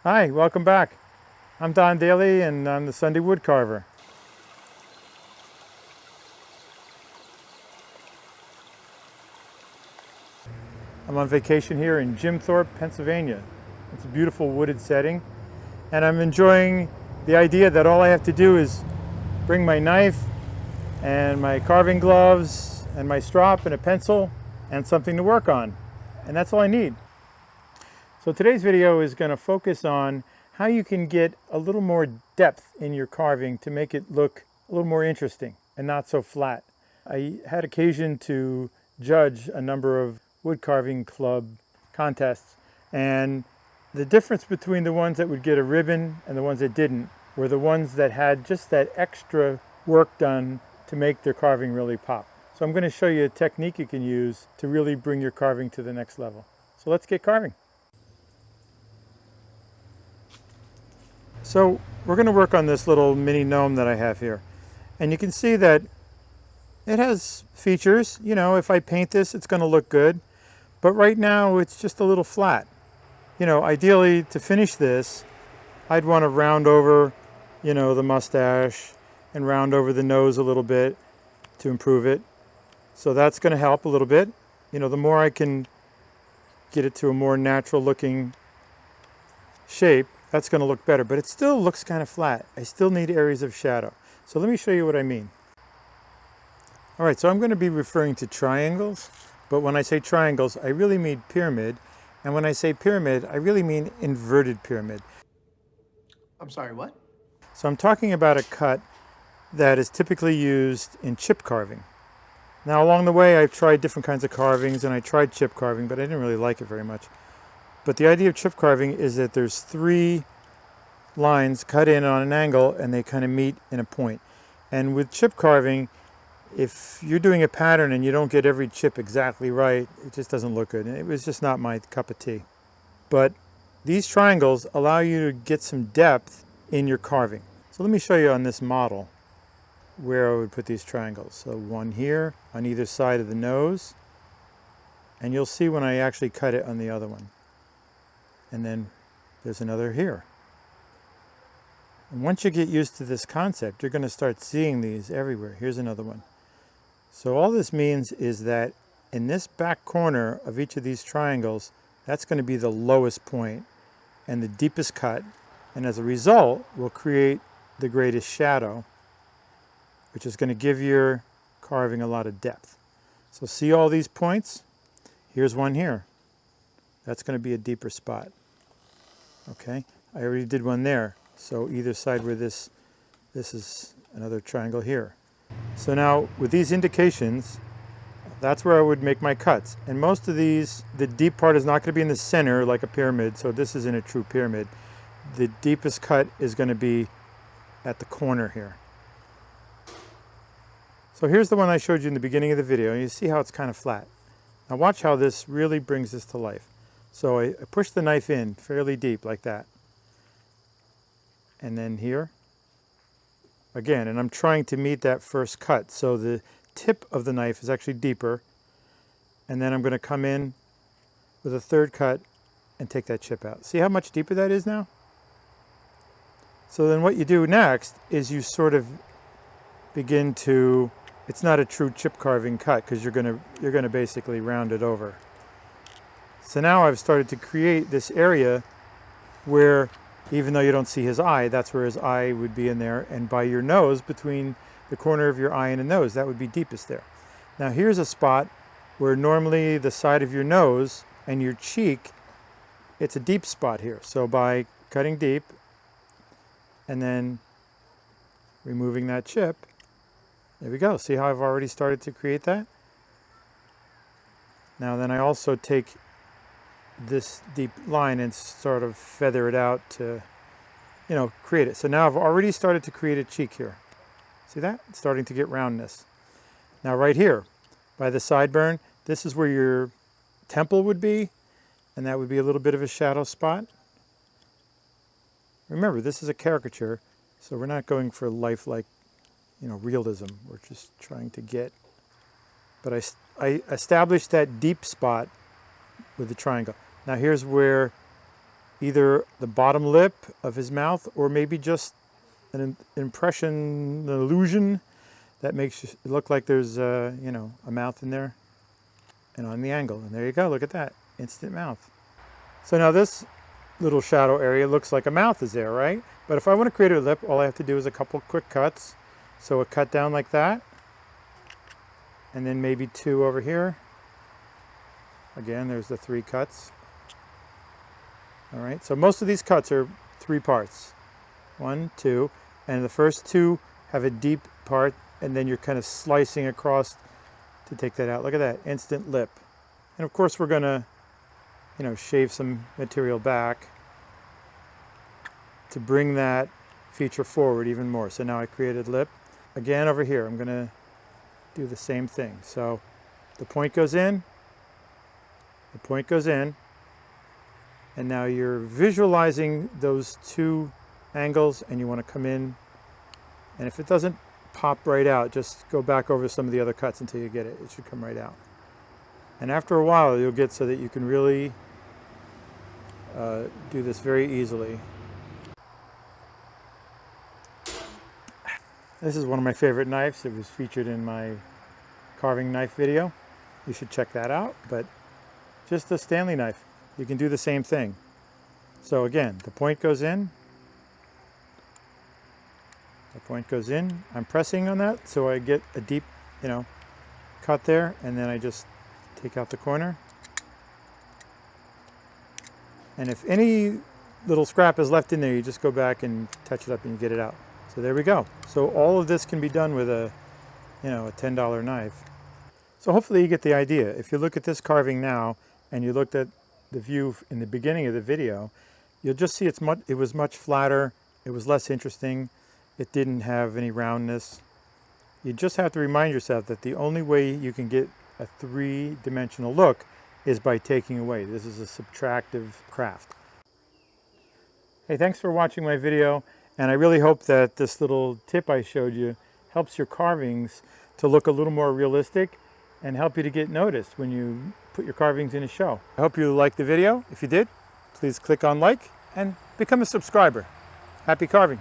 Hi, welcome back. I'm Don Daly and I'm the Sunday Woodcarver. I'm on vacation here in Jim Thorpe, Pennsylvania. It's a beautiful wooded setting and I'm enjoying the idea that all I have to do is bring my knife and my carving gloves and my strop and a pencil and something to work on. And that's all I need. So today's video is going to focus on how you can get a little more depth in your carving to make it look a little more interesting and not so flat. I had occasion to judge a number of wood carving club contests, and the difference between the ones that would get a ribbon and the ones that didn't were the ones that had just that extra work done to make their carving really pop. So I'm going to show you a technique you can use to really bring your carving to the next level. So let's get carving. So we're going to work on this little mini gnome that I have here. And you can see that it has features. You know, if I paint this, it's going to look good. But right now, it's just a little flat. You know, ideally, to finish this, I'd want to round over, you know, the mustache and round over the nose a little bit to improve it. So that's going to help a little bit. You know, the more I can get it to a more natural looking shape, that's going to look better, but it still looks kind of flat. I still need areas of shadow. So let me show you what I mean. All right, so I'm going to be referring to triangles, but when I say triangles, I really mean pyramid. And when I say pyramid, I really mean inverted pyramid. I'm sorry, what? So I'm talking about a cut that is typically used in chip carving. Now, along the way, I've tried different kinds of carvings, and I tried chip carving, but I didn't really like it very much. But the idea of chip carving is that there's three lines cut in on an angle and they kind of meet in a point. And with chip carving, if you're doing a pattern and you don't get every chip exactly right, it just doesn't look good. And it was just not my cup of tea. But these triangles allow you to get some depth in your carving. So let me show you on this model where I would put these triangles. So one here on either side of the nose, and you'll see when I actually cut it on the other one. And then there's another here. And once you get used to this concept, you're going to start seeing these everywhere. Here's another one. So all this means is that in this back corner of each of these triangles, that's going to be the lowest point and the deepest cut. And as a result, will create the greatest shadow, which is going to give your carving a lot of depth. So see all these points? Here's one here. That's going to be a deeper spot. Okay, I already did one there. So either side where this is another triangle here. So now with these indications, that's where I would make my cuts. And most of these, the deep part is not going to be in the center like a pyramid. So this isn't a true pyramid. The deepest cut is going to be at the corner here. So here's the one I showed you in the beginning of the video. And you see how it's kind of flat. Now watch how this really brings this to life. So I push the knife in fairly deep like that. And then here, again, and I'm trying to meet that first cut. So the tip of the knife is actually deeper. And then I'm going to come in with a third cut and take that chip out. See how much deeper that is now? So then what you do next is you sort of begin to, it's not a true chip carving cut because you're going to basically round it over. So now I've started to create this area where, even though you don't see his eye, that's where his eye would be in there. And by your nose, between the corner of your eye and the nose, that would be deepest there. Now here's a spot where normally the side of your nose and your cheek, it's a deep spot here. So by cutting deep and then removing that chip, there we go. See how I've already started to create that? Now then I also take this deep line and sort of feather it out to, you know, create it. So now I've already started to create a cheek here. See that? It's starting to get roundness. Now right here, by the sideburn, this is where your temple would be, and that would be a little bit of a shadow spot. Remember, this is a caricature, so we're not going for lifelike, you know, realism. We're just trying to get, but I established that deep spot with the triangle. Now here's where either the bottom lip of his mouth or maybe just an impression, an illusion that makes it look like there's a mouth in there and on the angle. And there you go, look at that, instant mouth. So now this little shadow area looks like a mouth is there, right? But if I want to create a lip, all I have to do is a couple quick cuts. So a cut down like that, and then maybe 2 over here. Again, there's the 3 cuts. All right, so most of these cuts are 3 parts. 1, 2, and the first 2 have a deep part, and then you're kind of slicing across to take that out. Look at that, instant lip. And of course we're gonna, shave some material back to bring that feature forward even more. So now I created lip. Again, over here, I'm gonna do the same thing. So the point goes in, the point goes in, and now you're visualizing those 2 angles and you want to come in, and if it doesn't pop right out, just go back over some of the other cuts until you get it. It should come right out. And after a while, you'll get so that you can really do this very easily. This is one of my favorite knives. It was featured in my carving knife video. You should check that out. But just a Stanley knife. You can do the same thing. So again, the point goes in. The point goes in. I'm pressing on that so I get a deep, cut there, and then I just take out the corner. And if any little scrap is left in there, you just go back and touch it up and you get it out. So there we go. So all of this can be done with a $10 knife. So hopefully you get the idea. If you look at this carving now and you looked at the view in the beginning of the video, you'll just see it was much flatter. It was less interesting. It didn't have any roundness. You just have to remind yourself that the only way you can get a 3-dimensional look is by taking away. This is a subtractive craft. Hey, thanks for watching my video, and I really hope that this little tip I showed you helps your carvings to look a little more realistic and help you to get noticed when you put your carvings in a show. I hope you liked the video. If you did, please click on like and become a subscriber. Happy carving.